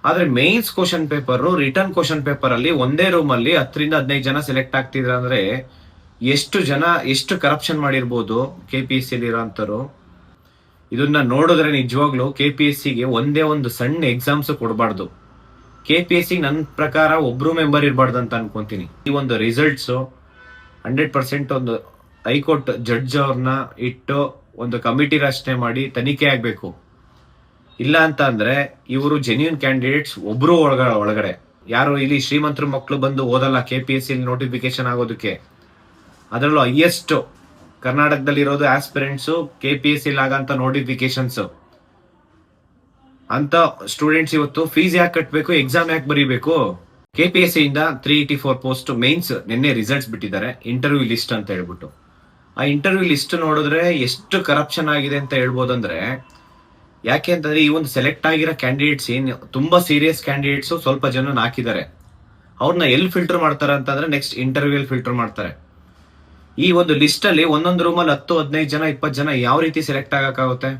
ಆದ್ರೆ mains question paper, return question paper ಅಲ್ಲಿ ಒಂದೇ ರೂಮ್ ಅಲ್ಲಿ 10 ರಿಂದ 15 ಜನ ಸೆಲೆಕ್ಟ್ ಆಗ್ತಿದ್ರ ಅಂದ್ರೆ ಎಷ್ಟು ಕರಪ್ಷನ್ ಮಾಡಿರ್ಬೋದು KPSC ಇರೋಂಥವ್ರು. ಇದನ್ನ ನೋಡಿದ್ರೆ ನಿಜವಾಗ್ಲು KPSC ಗೆ ಒಂದೇ ಒಂದು ಸಣ್ಣ ಎಕ್ಸಾಮ್ಸ್ ಕೊಡಬಾರ್ದು. KPSC ನನ್ನ ಪ್ರಕಾರ ಒಬ್ರು ಮೆಂಬರ್ ಇರಬಾರ್ದು ಅಂತ ಅನ್ಕೊಂತೀನಿ. ಈ ಒಂದು ರಿಸಲ್ಟ್ಸ್ 100% ಒಂದು ಹೈಕೋರ್ಟ್ ಜಡ್ಜ್ ಅವ್ರನ್ನ ಇಟ್ಟು ಒಂದು ಕಮಿಟಿ ರಚನೆ ಮಾಡಿ ತನಿಖೆ ಆಗ್ಬೇಕು. ಇಲ್ಲ ಅಂತ ಅಂದ್ರೆ ಇವರು ಜೆನ್ಯೂನ್ ಕ್ಯಾಂಡಿಡೇಟ್ಸ್ ಒಬ್ರು ಒಳಗಡೆ ಯಾರು ಇಲ್ಲಿ ಶ್ರೀಮಂತರ ಮಕ್ಕಳು ಬಂದು ಓದಲ್ಲ KPSC ನೋಟಿಫಿಕೇಶನ್ ಆಗೋದಕ್ಕೆ. ಅದರಲ್ಲೂ ಹೈಯೆಸ್ಟ್ ಕರ್ನಾಟಕದಲ್ಲಿ ಇರೋದು ಆಸ್ಪಿರೆಂಟ್ಸ್ KPSC ಆಗಂತ ನೋಟಿಫಿಕೇಶನ್ಸ್ ಅಂತ ಸ್ಟೂಡೆಂಟ್ಸ್ ಇವತ್ತು ಫೀಸ್ ಯಾಕೆ ಕಟ್ಟಬೇಕು, ಎಕ್ಸಾಮ್ ಯಾಕೆ ಬರೀಬೇಕು? KPSC ಇಂದ 384 ಪೋಸ್ಟ್ ಮೇನ್ಸ್ ನಿನ್ನೆ ರಿಸಲ್ಟ್ಸ್ ಬಿಟ್ಟಿದ್ದಾರೆ, ಇಂಟರ್ವ್ಯೂ ಲಿಸ್ಟ್ ಅಂತ ಹೇಳ್ಬಿಟ್ಟು. ಆ ಇಂಟರ್ವ್ಯೂ ಲಿಸ್ಟ್ ನೋಡಿದ್ರೆ ಎಷ್ಟು ಕರಪ್ಷನ್ ಆಗಿದೆ ಅಂತ ಹೇಳ್ಬೋದಂದ್ರೆ, ಯಾಕೆ ಅಂತಂದ್ರೆ ಈ ಒಂದು ಸೆಲೆಕ್ಟ್ ಆಗಿರೋ ಕ್ಯಾಂಡಿಡೇಟ್ಸ್ ತುಂಬಾ ಸೀರಿಯಸ್ ಕ್ಯಾಂಡಿಡೇಟ್ಸ್ ಸ್ವಲ್ಪ ಜನ ಹಾಕಿದ್ದಾರೆ. ಅವ್ರನ್ನ ಎಲ್ಲಿ ಫಿಲ್ಟರ್ ಮಾಡ್ತಾರೆ ಅಂತಂದ್ರೆ ನೆಕ್ಸ್ಟ್ ಇಂಟರ್ವ್ಯೂ ಫಿಲ್ಟರ್ ಮಾಡ್ತಾರೆ. ಈ ಒಂದು ಲಿಸ್ಟ್ ಅಲ್ಲಿ ಒಂದೊಂದು ರೂಮಲ್ಲಿ 10, 15 ಜನ, 20 ಜನ ಯಾವ ರೀತಿ ಸೆಲೆಕ್ಟ್ ಆಗಕ್ಕಾಗುತ್ತೆ?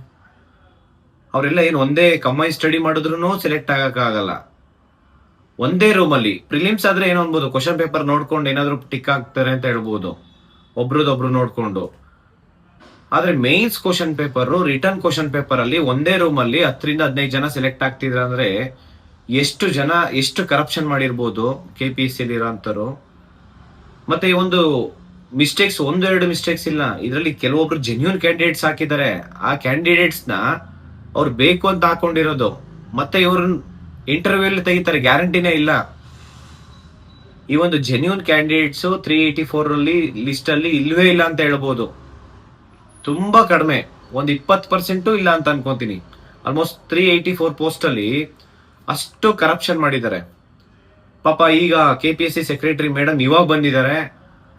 ಅವರೆಲ್ಲ ಏನು ಒಂದೇ ಕಂಬೈನ್ ಸ್ಟಡಿ ಮಾಡಿದ್ರು ಸೆಲೆಕ್ಟ್ ಆಗಕ್ಕಾಗಲ್ಲ. ಒಂದೇ ರೂಮ್ ಅಲ್ಲಿ ಪ್ರಿಲಿಮ್ಸ್ ಆದ್ರೆ ಏನೋ ಅನ್ಬೋದು, ಕ್ವಶನ್ ಪೇಪರ್ ನೋಡ್ಕೊಂಡು ಏನಾದ್ರು ಟಿಕ್ ಆಗ್ತಾರೆ ಅಂತ ಹೇಳ್ಬೋದು, ಒಬ್ರದೊಬ್ರು ನೋಡ್ಕೊಂಡು. ಆದ್ರೆ mains question paper, return question paper ಅಲ್ಲಿ ಒಂದೇ ರೂಮ್ ಅಲ್ಲಿ 10 ರಿಂದ 15 ಜನ ಸೆಲೆಕ್ಟ್ ಆಗ್ತಿದ್ರ ಅಂದ್ರೆ ಎಷ್ಟು ಕರಪ್ಷನ್ ಮಾಡಿರ್ಬೋದು KPSC ಇರೋಂಥವ್ರು. ಮತ್ತೆ ಈ ಒಂದು ಮಿಸ್ಟೇಕ್ಸ್ 1-2 ಮಿಸ್ಟೇಕ್ಸ್ ಇಲ್ಲ, ಇದರಲ್ಲಿ ಕೆಲವೊಬ್ರು ಜೆನ್ಯೂನ್ ಕ್ಯಾಂಡಿಡೇಟ್ಸ್ ಹಾಕಿದ್ದಾರೆ. ಆ ಕ್ಯಾಂಡಿಡೇಟ್ಸ್ ನ ಅವ್ರು ಬೇಕು ಅಂತ ಹಾಕೊಂಡಿರೋದು, ಮತ್ತೆ ಇವ್ರನ್ನ ಇಂಟರ್ವ್ಯೂ ಅಲ್ಲಿ ತೆಗಿತಾರೆ, ಗ್ಯಾರಂಟಿನೇ ಇಲ್ಲ. ಈ ಒಂದು ಜೆನ್ಯೂನ್ ಕ್ಯಾಂಡಿಡೇಟ್ಸ್ 384 ಅಲ್ಲಿ ಲಿಸ್ಟ್ ಅಲ್ಲಿ ಇಲ್ವೇ ಇಲ್ಲ ಅಂತ ಹೇಳ್ಬೋದು. ತುಂಬಾ ಕಡಿಮೆ, ಒಂದು 20% ಇಲ್ಲ ಅಂತ ಅನ್ಕೊಂತೀನಿ. ಆಲ್ಮೋಸ್ಟ್ 384 ಪೋಸ್ಟ್ ಅಲ್ಲಿ ಅಷ್ಟು ಕರಪ್ಷನ್ ಮಾಡಿದ್ದಾರೆ. ಪಾಪ ಈಗ KPSC ಸೆಕ್ರೆಟರಿ ಮೇಡಮ್ ಇವಾಗ ಬಂದಿದ್ದಾರೆ,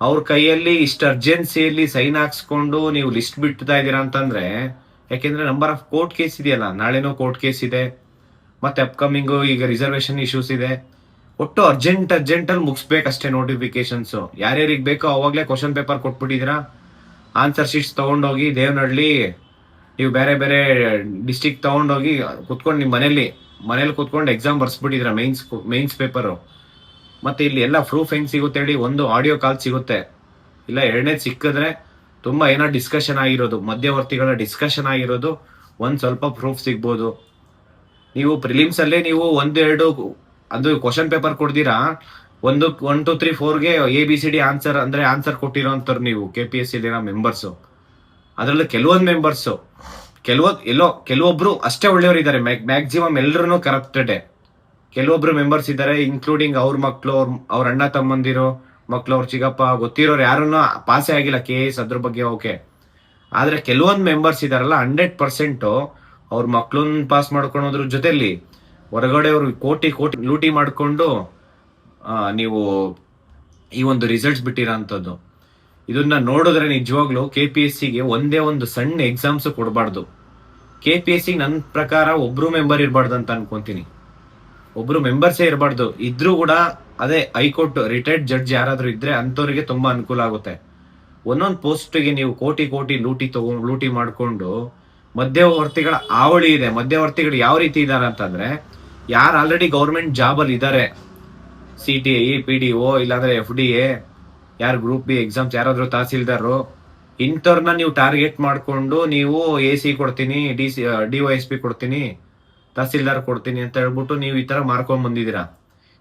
ಅವ್ರ ಕೈಯಲ್ಲಿ ಇಷ್ಟು ಅರ್ಜೆನ್ಸಿಯಲ್ಲಿ ಸೈನ್ ಹಾಕ್ಸ್ಕೊಂಡು ನೀವು ಲಿಸ್ಟ್ ಬಿಡ್ತಾ ಇದೀರಾ ಅಂತಂದ್ರೆ, ಯಾಕೆಂದ್ರೆ ನಂಬರ್ ಆಫ್ ಕೋರ್ಟ್ ಕೇಸ್ ಇದೆಯಲ್ಲ, ನಾಳೆನೋ ಕೋರ್ಟ್ ಕೇಸ್ ಇದೆ, ಮತ್ತೆ ಅಪ್ಕಮಿಂಗ್ ಈಗ ರಿಸರ್ವೇಶನ್ ಇಶ್ಯೂಸ್ ಇದೆ. ಒಟ್ಟು ಅರ್ಜೆಂಟ್ ಅಲ್ಲಿ ಮುಗಿಸ್ಬೇಕಷ್ಟೇ ನೋಟಿಫಿಕೇಶನ್ಸ್. ಯಾರ್ಯಾರಿಗೆ ಬೇಕೋ ಅವಾಗ್ಲೇ ಕ್ವಶನ್ ಪೇಪರ್ ಕೊಟ್ಬಿಟ್ಟಿದ್ದೀರಾ, ಆನ್ಸರ್ ಶೀಟ್ಸ್ ತಗೊಂಡೋಗಿ ದೇವನಹಳ್ಳಿ ನೀವು ಬೇರೆ ಬೇರೆ ಡಿಸ್ಟಿಕ್ ತಗೊಂಡೋಗಿ ಕುತ್ಕೊಂಡು ನಿಮ್ಮ ಮನೇಲಿ ಕುತ್ಕೊಂಡು ಎಕ್ಸಾಮ್ ಬರ್ಸ್ಬಿಟ್ಟಿದ್ರ ಮೇನ್ಸ್ ಪೇಪರ್. ಮತ್ತೆ ಇಲ್ಲಿ ಎಲ್ಲ ಪ್ರೂಫ್ ಹೆಂಗ್ ಸಿಗುತ್ತೆ ಹೇಳಿ? ಒಂದು ಆಡಿಯೋ ಕಾಲ್ ಸಿಗುತ್ತೆ, ಇಲ್ಲ ಎರಡನೇದು ಸಿಕ್ಕಿದ್ರೆ ತುಂಬಾ ಏನೋ ಡಿಸ್ಕಷನ್ ಆಗಿರೋದು, ಮಧ್ಯವರ್ತಿಗಳ ಡಿಸ್ಕಷನ್ ಆಗಿರೋದು, ಒಂದ್ ಸ್ವಲ್ಪ ಪ್ರೂಫ್ ಸಿಗ್ಬೋದು. ನೀವು ಪ್ರಿಲಿಮ್ಸ್ ಅಲ್ಲೇ ನೀವು 1-2 ಅದು ಕ್ವಶನ್ ಪೇಪರ್ ಕೊಡ್ದಿರಾ, 1, 2, 3, 4ಗೆ ABCD ಆನ್ಸರ್ ಅಂದ್ರೆ ಆನ್ಸರ್ ಕೊಟ್ಟಿರೋಂಥವ್ರು ನೀವು KPSC ಮೆಂಬರ್ಸ್. ಅದ್ರಲ್ಲಿ ಕೆಲವೊಂದು ಮೆಂಬರ್ಸ್ ಕೆಲವೊಬ್ರು ಅಷ್ಟೇ ಒಳ್ಳೆಯವರು ಇದ್ದಾರೆ, ಮ್ಯಾಕ್ಸಿಮಮ್ ಎಲ್ಲರೂ ಕರಪ್ಟೆಡ್. ಕೆಲವೊಬ್ರು ಮೆಂಬರ್ಸ್ ಇದ್ದಾರೆ, ಇನ್ಕ್ಲೂಡಿಂಗ್ ಅವ್ರ ಮಕ್ಳು, ಅವ್ರ ಅಣ್ಣ ತಮ್ಮಂದಿರೋ ಮಕ್ಳು, ಅವ್ರ ಚಿಕ್ಕಪ್ಪ, ಗೊತ್ತಿರೋರು ಯಾರನ್ನ ಪಾಸೇ ಆಗಿಲ್ಲ KS, ಅದ್ರ ಬಗ್ಗೆ ಓಕೆ. ಆದ್ರೆ ಕೆಲವೊಂದು ಮೆಂಬರ್ಸ್ ಇದಾರಲ್ಲ 100% ಅವ್ರ ಮಕ್ಳನ್ನ ಪಾಸ್ ಮಾಡ್ಕೊಳೋದ್ರ ಜೊತೆಲಿ ಹೊರಗಡೆ ಅವ್ರು ಕೋಟಿ ಲೂಟಿ ಮಾಡ್ಕೊಂಡು ನೀವು ಈ ಒಂದು ರಿಸಲ್ಟ್ಸ್ ಬಿಟ್ಟಿರೋಂಥದ್ದು. ಇದನ್ನ ನೋಡಿದ್ರೆ ನಿಜವಾಗ್ಲು KPSC ಗೆ ಒಂದೇ ಒಂದು ಸಣ್ಣ ಎಕ್ಸಾಮ್ಸ್ ಕೊಡಬಾರ್ದು. KPSC ನನ್ನ ಪ್ರಕಾರ ಒಬ್ರು ಮೆಂಬರ್ ಇರಬಾರ್ದು ಅಂತ ಅನ್ಕೊಂತೀನಿ. ಒಬ್ರು ಮೆಂಬರ್ಸೇ ಇರಬಾರ್ದು. ಇದ್ರೂ ಕೂಡ ಅದೇ ಹೈಕೋರ್ಟ್ ರಿಟೈರ್ಡ್ ಜಡ್ಜ್ ಯಾರಾದ್ರೂ ಇದ್ರೆ ಅಂತವ್ರಿಗೆ ತುಂಬಾ ಅನುಕೂಲ ಆಗುತ್ತೆ. ಒಂದೊಂದು ಪೋಸ್ಟ್ಗೆ ನೀವು ಕೋಟಿ ಲೂಟಿ ಮಾಡ್ಕೊಂಡು ಮಧ್ಯವರ್ತಿಗಳ ಆವಳಿ ಇದೆ. ಮಧ್ಯವರ್ತಿಗಳು ಯಾವ ರೀತಿ ಇದಾರೆ ಅಂತಂದ್ರೆ, ಯಾರು ಆಲ್ರೆಡಿ ಗೌರ್ಮೆಂಟ್ ಜಾಬ್ ಅಲ್ಲಿ ಇದ್ದಾರೆ, CTI, PDO ಇಲ್ಲಾಂದ್ರೆ FDA, ಯಾರು ಗ್ರೂಪ್ ಬಿ ಎಕ್ಸಾಮ್ಸ್ ಯಾರಾದ್ರೂ ತಹಸೀಲ್ದಾರು, ಇಂಥವ್ರನ್ನ ನೀವು ಟಾರ್ಗೆಟ್ ಮಾಡ್ಕೊಂಡು ನೀವು AC ಕೊಡ್ತೀನಿ, DYSP ಕೊಡ್ತೀನಿ, ತಹಸೀಲ್ದಾರ್ ಕೊಡ್ತೀನಿ ಅಂತ ಹೇಳ್ಬಿಟ್ಟು ನೀವು ಈ ತರ ಮಾರ್ಕೊಂಡ್ ಬಂದಿದ್ದೀರಾ.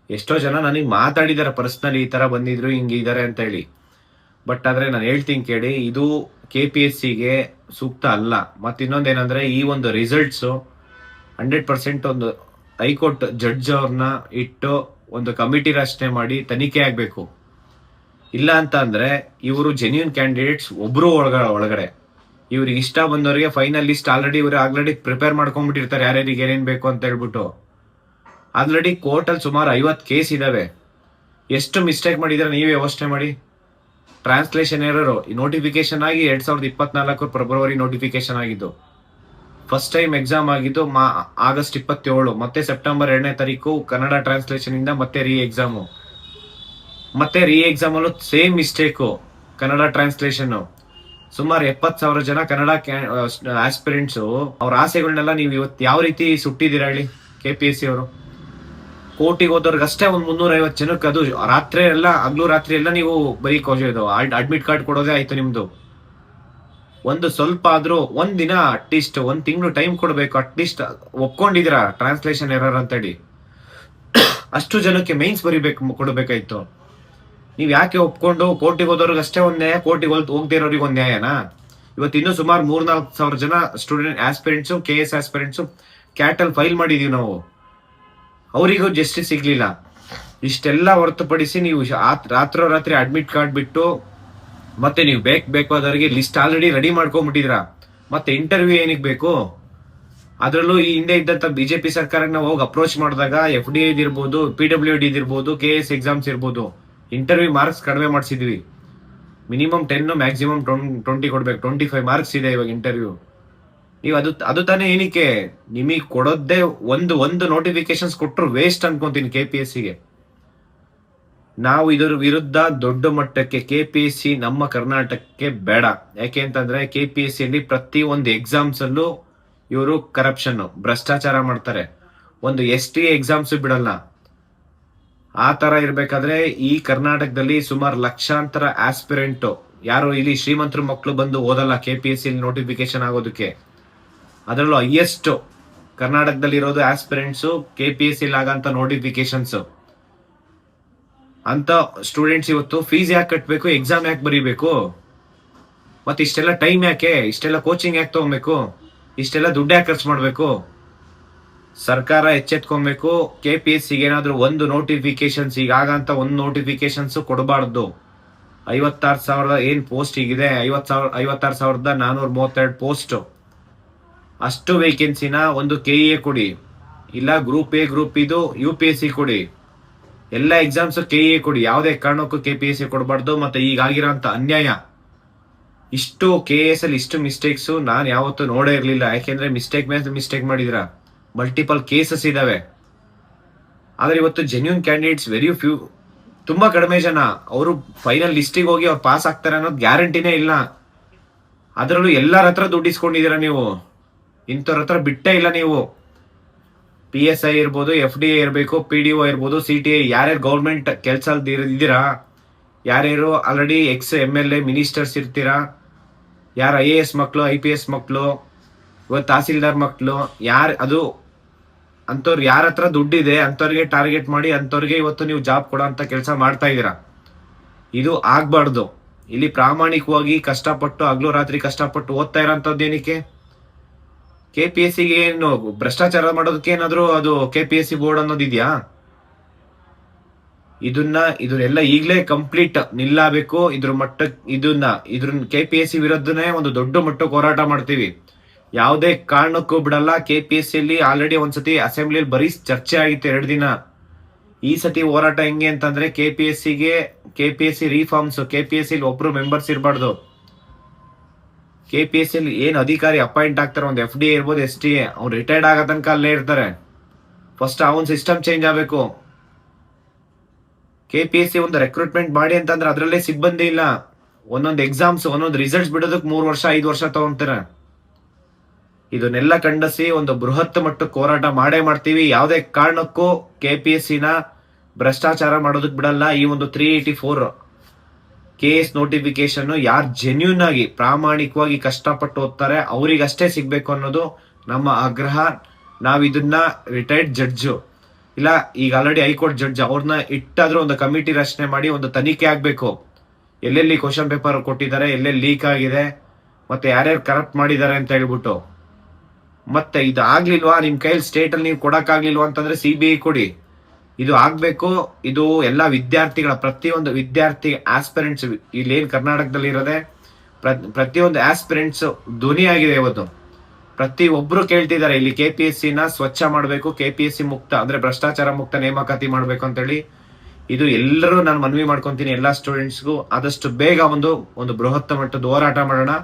ಎಷ್ಟೋ ಜನ ನನಗೆ ಮಾತಾಡಿದಾರೆ ಪರ್ಸನಲಿ, ಈ ತರ ಬಂದಿದ್ರು ಹಿಂಗಿದ್ದಾರೆ ಅಂತ ಹೇಳಿ. ಬಟ್ ಆದ್ರೆ ನಾನು ಹೇಳ್ತೀನಿ ಕೇಳಿ, ಇದು KPSC ಗೆ ಸೂಕ್ತ ಅಲ್ಲ. ಮತ್ತೆ ಇನ್ನೊಂದೇನಂದ್ರೆ, ಈ ಒಂದು ರಿಸಲ್ಟ್ಸ್ 100% ಒಂದು ಹೈಕೋರ್ಟ್ ಜಡ್ಜ್ ಅವ್ರನ್ನ ಇಟ್ಟು ಒಂದು ಕಮಿಟಿ ರಚನೆ ಮಾಡಿ ತನಿಖೆ ಆಗ್ಬೇಕು. ಇಲ್ಲ ಅಂತ ಅಂದ್ರೆ ಇವರು ಜೆನ್ಯೂನ್ ಕ್ಯಾಂಡಿಡೇಟ್ಸ್ ಒಬ್ರು ಒಳಗಡೆ ಇವ್ರಿಗೆ ಇಷ್ಟ ಬಂದವರಿಗೆ ಫೈನಲ್ ಲಿಸ್ಟ್ ಆಲ್ರೆಡಿ ಪ್ರಿಪೇರ್ ಮಾಡ್ಕೊಂಡ್ಬಿಟ್ಟಿರ್ತಾರೆ, ಯಾರ್ಯಾರಿಗೆ ಏನೇನ್ ಬೇಕು ಅಂತ ಹೇಳ್ಬಿಟ್ಟು. ಆಲ್ರೆಡಿ ಕೋರ್ಟ್ ಅಲ್ಲಿ ಸುಮಾರು 50 ಕೇಸ್ ಇದಾವೆ. ಎಷ್ಟು ಮಿಸ್ಟೇಕ್ ಮಾಡಿದ್ರೆ ನೀವೇ ಯೋಚನೆ ಮಾಡಿ. ಟ್ರಾನ್ಸ್ಲೇಷನ್ ಎರರ್ ನೋಟಿಫಿಕೇಶನ್ ಆಗಿ 2024 ಫೆಬ್ರವರಿ ನೋಟಿಫಿಕೇಶನ್ ಆಗಿದ್ದು. ಫಸ್ಟ್ ಟೈಮ್ ಎಕ್ಸಾಮ್ ಆಗಿದ್ದು ಆಗಸ್ಟ್ 27, ಮತ್ತೆ ಸೆಪ್ಟೆಂಬರ್ 2ನೇ ತಾರೀಕು ಕನ್ನಡ ಟ್ರಾನ್ಸ್ಲೇಷನ್ ಇಂದ ಮತ್ತೆ ರೀ ಎಕ್ಸಾಮ್ ಅಲ್ಲೂ ಸೇಮ್ ಮಿಸ್ಟೇಕು, ಕನ್ನಡ ಟ್ರಾನ್ಸ್ಲೇಷನ್. ಸುಮಾರು 70,000 ಜನ ಕನ್ನಡ ಆಸ್ಪಿರೆಂಟ್ಸ್ ಅವ್ರ ಆಸೆಗಳನ್ನೆಲ್ಲ ನೀವು ಇವತ್ತು ಯಾವ ರೀತಿ ಸುಟ್ಟಿದ್ದೀರಾ ಹೇಳಿ KPSC ಅವರು? ಕೋಟಿಗೆ ಹೋದವ್ರಿಗೆ ಅಷ್ಟೇ ಒಂದ್ 350 ಜನಕ್ಕೆ, ಅದು ರಾತ್ರಿ ಎಲ್ಲ ಹಗ್ಲು ರಾತ್ರಿ ಎಲ್ಲ ನೀವು ಬರೀ ಅಡ್ಮಿಟ್ ಕಾರ್ಡ್ ಕೊಡೋದೇ ಆಯ್ತು ನಿಮ್ದು. ಒಂದು ಸ್ವಲ್ಪ ಆದ್ರೂ ಒಂದ್ ದಿನ ಅಟ್ಲೀಸ್ಟ್ ಒಂದ್ ತಿಂಗಳು ಟೈಮ್ ಕೊಡ್ಬೇಕು. ಅಟ್ಲೀಸ್ಟ್ ಒಪ್ಕೊಂಡಿದ್ದೀರಾ ಟ್ರಾನ್ಸ್ಲೇಷನ್ ಎರರ್ ಅಂತೇಳಿ, ಅಷ್ಟು ಜನಕ್ಕೆ ಮೈನ್ಸ್ ಕೊಡಬೇಕಾಯ್ತು. ನೀವ್ ಯಾಕೆ ಒಪ್ಕೊಂಡು ಕೋಟಿಗೆ ಹೋದವ್ರಿಗೆ ಅಷ್ಟೇ ಒಂದ್ ನ್ಯಾಯ, ಕೋಟಿಗೆ ಹೋಗದೇ ಇರೋರಿಗೆ ಒಂದ್ ನ್ಯಾಯನಾ? ಇವತ್ತು ಇನ್ನೂ ಸುಮಾರು 3,000-4,000 ಜನ student aspirants, KS aspirants cattle file ಮಾಡಿದೀವಿ ನಾವು, ಅವರಿಗೂ ಜಸ್ಟಿಸ್ ಸಿಗ್ಲಿಲ್ಲ. ಇಷ್ಟೆಲ್ಲ ಹೊರತುಪಡಿಸಿ ನೀವು ರಾತ್ರಿ ಅಡ್ಮಿಟ್ ಕಾರ್ಡ್ ಬಿಟ್ಟು ಮತ್ತೆ ನೀವು ಬೇಕಾದವರಿಗೆ ಲಿಸ್ಟ್ ಆಲ್ರೆಡಿ ರೆಡಿ ಮಾಡ್ಕೊಂಡ್ಬಿಟ್ಟಿದ್ರ, ಮತ್ತೆ ಇಂಟರ್ವ್ಯೂ ಏನಿಗೆ ಬೇಕು? ಅದ್ರಲ್ಲೂ ಈ ಹಿಂದೆ ಇದ್ದಂತ ಬಿಜೆಪಿ ಸರ್ಕಾರಕ್ಕೆ ನಾವು ಹೋಗಿ ಅಪ್ರೋಚ್ ಮಾಡಿದಾಗ FDI ಇರ್ಬೋದು, PWD ಇರ್ಬೋದು, KS ಎಕ್ಸಾಮ್ಸ್ ಇರ್ಬೋದು, ಇಂಟರ್ವ್ಯೂ ಮಾರ್ಕ್ಸ್ ಕಡಿಮೆ ಮಾಡಿಸಿದ್ವಿ. ಮಿನಿಮಮ್ 10 ಮ್ಯಾಕ್ಸಿಮಮ್ 20 ಕೊಡ್ಬೇಕು. 25 ಮಾರ್ಕ್ಸ್ ಇದೆ ಇವಾಗ ಇಂಟರ್ವ್ಯೂ. ನೀವು ಅದು ತಾನೇ ಏನಕ್ಕೆ ನಿಮಗೆ ಕೊಡೋದೇ ಒಂದು ನೋಟಿಫಿಕೇಶನ್ಸ್ ಕೊಟ್ಟರು ವೇಸ್ಟ್ ಅನ್ಕೊಂತೀನಿ KPSCಗೆ. ನಾವು ಇದರ ವಿರುದ್ಧ ದೊಡ್ಡ ಮಟ್ಟಕ್ಕೆ KPSC ನಮ್ಮ ಕರ್ನಾಟಕಕ್ಕೆ ಬೇಡ. ಯಾಕೆ ಅಂತಂದ್ರೆ KPSCಯಲ್ಲಿ ಪ್ರತಿ ಒಂದು ಎಕ್ಸಾಮ್ಸ್ ಅಲ್ಲೂ ಇವರು ಕರಪ್ಷನ್, ಭ್ರಷ್ಟಾಚಾರ ಮಾಡ್ತಾರೆ. ಒಂದು STA ಎಕ್ಸಾಮ್ಸ್ ಬಿಡಲ್ಲ. ಆ ತರ ಇರ್ಬೇಕಾದ್ರೆ ಈ ಕರ್ನಾಟಕದಲ್ಲಿ ಸುಮಾರು ಲಕ್ಷಾಂತರ ಆಸ್ಪಿರೆಂಟ್, ಯಾರು ಇಲ್ಲಿ ಶ್ರೀಮಂತರ ಮಕ್ಕಳು ಬಂದು ಓದಲ್ಲ KPSC ನೋಟಿಫಿಕೇಶನ್ ಆಗೋದಕ್ಕೆ. ಅದರಲ್ಲೂ ಹೈಯೆಸ್ಟ್ ಕರ್ನಾಟಕದಲ್ಲಿ ಇರೋದು ಆಸ್ಪಿರೆಂಟ್ಸ್ KPSC ಆಗಂತ ನೋಟಿಫಿಕೇಶನ್ಸ್. ಅಂತ ಸ್ಟೂಡೆಂಟ್ಸ್ ಇವತ್ತು ಫೀಸ್ ಯಾಕೆ ಕಟ್ಟಬೇಕು, ಎಕ್ಸಾಮ್ ಯಾಕೆ ಬರೀಬೇಕು, ಮತ್ತೆ ಇಷ್ಟೆಲ್ಲ ಟೈಮ್ ಯಾಕೆ, ಇಷ್ಟೆಲ್ಲ ಕೋಚಿಂಗ್ ಯಾಕೆ ತಗೊಬೇಕು, ಇಷ್ಟೆಲ್ಲ ದುಡ್ಡು ಯಾಕೆ ಖರ್ಚು ಮಾಡ್ಬೇಕು? ಸರ್ಕಾರ ಎಚ್ಚೆತ್ಕೊಬೇಕು. KPSCಗೆ ಏನಾದ್ರು ಒಂದು ನೋಟಿಫಿಕೇಶನ್ಸ್, ಈಗಾಗಂತ ಒಂದು ನೋಟಿಫಿಕೇಶನ್ಸ್ ಕೊಡಬಾರ್ದು. 56,000 ಏನ್ ಪೋಸ್ಟ್ ಈಗಿದೆ, 56,432 ಪೋಸ್ಟ್, ಅಷ್ಟು ವೇಕೆನ್ಸಿನ ಒಂದು KA ಕೊಡಿ, ಇಲ್ಲ ಗ್ರೂಪ್ A ಗ್ರೂಪ್ ಇದು UPSC ಕೊಡಿ, ಎಲ್ಲ ಎಕ್ಸಾಮ್ಸ್ KA ಕೊಡಿ. ಯಾವುದೇ ಕಾರಣಕ್ಕೂ KPSC ಕೊಡಬಾರ್ದು. ಮತ್ತೆ ಈಗಾಗಿರೋಂತ ಅನ್ಯಾಯ, ಇಷ್ಟು KS ಅಲ್ಲಿ ಇಷ್ಟು ಮಿಸ್ಟೇಕ್ಸ್ ನಾನು ಯಾವತ್ತೂ ನೋಡೇ ಇರ್ಲಿಲ್ಲ. ಯಾಕೆಂದ್ರೆ ಮಿಸ್ಟೇಕ್ ಮೇಲೆ ಮಿಸ್ಟೇಕ್ ಮಾಡಿದ್ರ, ಮಲ್ಟಿಪಲ್ ಕೇಸಸ್ ಇದಾವೆ. ಆದ್ರೆ ಇವತ್ತು ಜೆನ್ಯೂನ್ ಕ್ಯಾಂಡಿಡೇಟ್ಸ್ ವೆರಿ ಫ್ಯೂ, ತುಂಬಾ ಕಡಿಮೆ ಜನ. ಅವರು ಫೈನಲ್ ಲಿಸ್ಟಿಗೆ ಹೋಗಿ ಅವ್ರು ಪಾಸ್ ಆಗ್ತಾರೆ ಅನ್ನೋದು ಗ್ಯಾರಂಟಿನೇ ಇಲ್ಲ. ಅದರಲ್ಲೂ ಎಲ್ಲರ ಹತ್ರ ದುಡ್ಡು ಇಸ್ಕೊಂಡಿದ್ದೀರಾ ನೀವು, ಇಂಥವ್ರ ಹತ್ರ ಬಿಟ್ಟೇ ಇಲ್ಲ ನೀವು. PSI ಇರ್ಬೋದು, FDI ಇರ್ಬೇಕು, PDO ಇರ್ಬೋದು, CTI, ಯಾರ್ಯಾರು ಗೌರ್ಮೆಂಟ್ ಕೆಲಸ ಇದ್ದೀರಾ, ಯಾರ್ಯಾರು ಆಲ್ರೆಡಿ MLA ಮಿನಿಸ್ಟರ್ಸ್ ಇರ್ತೀರಾ, ಯಾರು IAS ಮಕ್ಕಳು, IPS ಮಕ್ಕಳು, ಇವತ್ತು ತಹಸೀಲ್ದಾರ್ ಮಕ್ಕಳು, ಅದು ಅಂತವ್ರು ಯಾರ ಹತ್ರ ದುಡ್ಡಿದೆ ಅಂತವ್ರಿಗೆ ಟಾರ್ಗೆಟ್ ಮಾಡಿ ಅಂತವ್ರಿಗೆ ಇವತ್ತು ನೀವು ಜಾಬ್ ಕೊಡೋ ಅಂತ ಕೆಲಸ ಮಾಡ್ತಾ ಇದ್ದೀರಾ. ಇದು ಆಗ್ಬಾರ್ದು. ಇಲ್ಲಿ ಪ್ರಾಮಾಣಿಕವಾಗಿ ಕಷ್ಟಪಟ್ಟು ಹಗಲು ರಾತ್ರಿ ಕಷ್ಟಪಟ್ಟು ಓದ್ತಾ ಇರೋಂಥದ್ದು ಏನಕ್ಕೆ? KPSCಗೆ ಏನು ಭ್ರಷ್ಟಾಚಾರ ಮಾಡೋದಕ್ಕೆ ಏನಾದ್ರು ಅದು KPSC ಬೋರ್ಡ್ ಅನ್ನೋದಿದ್ಯಾ? ಇದನ್ನೆಲ್ಲ ಈಗಲೇ ಕಂಪ್ಲೀಟ್ ನಿಲ್ಲಬೇಕು. ಇದ್ರ KPSC ವಿರುದ್ಧನೇ ಒಂದು ದೊಡ್ಡ ಮಟ್ಟಕ್ಕೆ ಹೋರಾಟ ಮಾಡ್ತೀವಿ. ಯಾವುದೇ ಕಾರಣಕ್ಕೂ ಬಿಡಲ್ಲ. KPSCಯಲ್ಲಿ ಆಲ್ರೆಡಿ ಒಂದ್ಸತಿ ಅಸೆಂಬ್ಲಿಯಲ್ಲಿ ಬರೀ ಚರ್ಚೆ ಆಗಿತ್ತು 2 ದಿನ. ಈ ಸತಿ ಹೋರಾಟ ಹೆಂಗೆ ಅಂತಂದ್ರೆ KPSC ರಿಫಾರ್ಮ್ಸ್, KPSC ಒಬ್ರು ಮೆಂಬರ್ಸ್ ಇರಬಾರ್ದು. KPSCಯಲ್ಲಿ ಏನ್ ಅಧಿಕಾರಿ ಅಪಾಯಿಂಟ್ ಆಗ್ತಾರೆ, ಒಂದು FDA ಇರ್ಬೋದು, STA, ಅವ್ನು ರಿಟೈರ್ಡ್ ಆಗೋ ತನಕ ಅಲ್ಲೇ ಇರ್ತಾರೆ. ಫಸ್ಟ್ ಅವನ್ ಸಿಸ್ಟಮ್ ಚೇಂಜ್ ಆಗಬೇಕು. KPSC ಒಂದು ರೆಕ್ರೂಟ್ಮೆಂಟ್ ಮಾಡಿ ಅಂತಂದ್ರೆ ಅದ್ರಲ್ಲೇ ಸಿಬ್ಬಂದಿ ಇಲ್ಲ. ಒಂದೊಂದು ಎಕ್ಸಾಮ್ಸ್, ಒಂದೊಂದು ರಿಸಲ್ಟ್ಸ್ ಬಿಡೋದಕ್ಕೆ 3 ವರ್ಷ 5 ವರ್ಷ ತಗೊಂತಾರೆ. ಇದನ್ನೆಲ್ಲ ಖಂಡಿಸಿ ಒಂದು ಬೃಹತ್ ಮಟ್ಟಕ್ಕೆ ಹೋರಾಟ ಮಾಡೇ ಮಾಡ್ತೀವಿ. ಯಾವುದೇ ಕಾರಣಕ್ಕೂ KPSCನ ಭ್ರಷ್ಟಾಚಾರ ಮಾಡೋದಕ್ಕೆ ಬಿಡಲ್ಲ. ಈ ಒಂದು 384 KS ನೋಟಿಫಿಕೇಶನ್ ಯಾರು ಜೆನ್ಯೂನ್ ಆಗಿ ಪ್ರಾಮಾಣಿಕವಾಗಿ ಕಷ್ಟಪಟ್ಟು ಓದ್ತಾರೆ ಅವರಿಗಷ್ಟೇ ಸಿಗ್ಬೇಕು ಅನ್ನೋದು ನಮ್ಮ ಆಗ್ರಹ. ನಾವಿದನ್ನ ರಿಟೈರ್ಡ್ ಜಡ್ಜ್ ಇಲ್ಲ, ಈಗ ಆಲ್ರೆಡಿ ಹೈಕೋರ್ಟ್ ಜಡ್ಜ್ ಅವ್ರನ್ನ ಇಟ್ಟಾದ್ರೂ ಒಂದು ಕಮಿಟಿ ರಚನೆ ಮಾಡಿ ಒಂದು ತನಿಖೆ ಆಗ್ಬೇಕು. ಎಲ್ಲೆಲ್ಲಿ ಕ್ವಶನ್ ಪೇಪರ್ ಕೊಟ್ಟಿದ್ದಾರೆ, ಎಲ್ಲೆಲ್ಲಿ ಲೀಕ್ ಆಗಿದೆ, ಮತ್ತೆ ಯಾರ್ಯಾರು ಕರಪ್ಟ್ ಮಾಡಿದ್ದಾರೆ ಅಂತ ಹೇಳ್ಬಿಟ್ಟು. ಮತ್ತೆ ಇದು ಆಗ್ಲಿಲ್ವಾ, ನಿಮ್ ಕೈಯಲ್ಲಿ ಸ್ಟೇಟ್ ಅಲ್ಲಿ ನೀವು ಕೊಡಕ್ಕಾಗ್ಲಿಲ್ವಾ ಅಂತಂದ್ರೆ CBI ಕೊಡಿ. ಇದು ಆಗ್ಬೇಕು. ಇದು ಎಲ್ಲ ವಿದ್ಯಾರ್ಥಿಗಳ, ಪ್ರತಿಯೊಂದು ವಿದ್ಯಾರ್ಥಿ ಆಸ್ಪಿರೆಂಟ್ಸ್ ಇಲ್ಲೇನ್ ಕರ್ನಾಟಕದಲ್ಲಿ ಇರೋದೆ ಪ್ರತಿಯೊಂದು ಆಸ್ಪಿರೆಂಟ್ಸ್ ಧ್ವನಿ ಆಗಿದೆ ಇವತ್ತು. ಪ್ರತಿ ಒಬ್ರು ಕೇಳ್ತಿದ್ದಾರೆ ಇಲ್ಲಿ KPSCನ ಸ್ವಚ್ಛ ಮಾಡಬೇಕು, KPSC ಮುಕ್ತ ಅಂದ್ರೆ ಭ್ರಷ್ಟಾಚಾರ ಮುಕ್ತ ನೇಮಕಾತಿ ಮಾಡ್ಬೇಕು ಅಂತ ಹೇಳಿ. ಇದು ಎಲ್ಲರೂ ನಾನು ಮನವಿ ಮಾಡ್ಕೊಂತೀನಿ ಎಲ್ಲಾ ಸ್ಟೂಡೆಂಟ್ಸ್ಗೂ. ಆದಷ್ಟು ಬೇಗ ಒಂದು ಬೃಹತ್ ಮಟ್ಟದ ಹೋರಾಟ ಮಾಡೋಣ.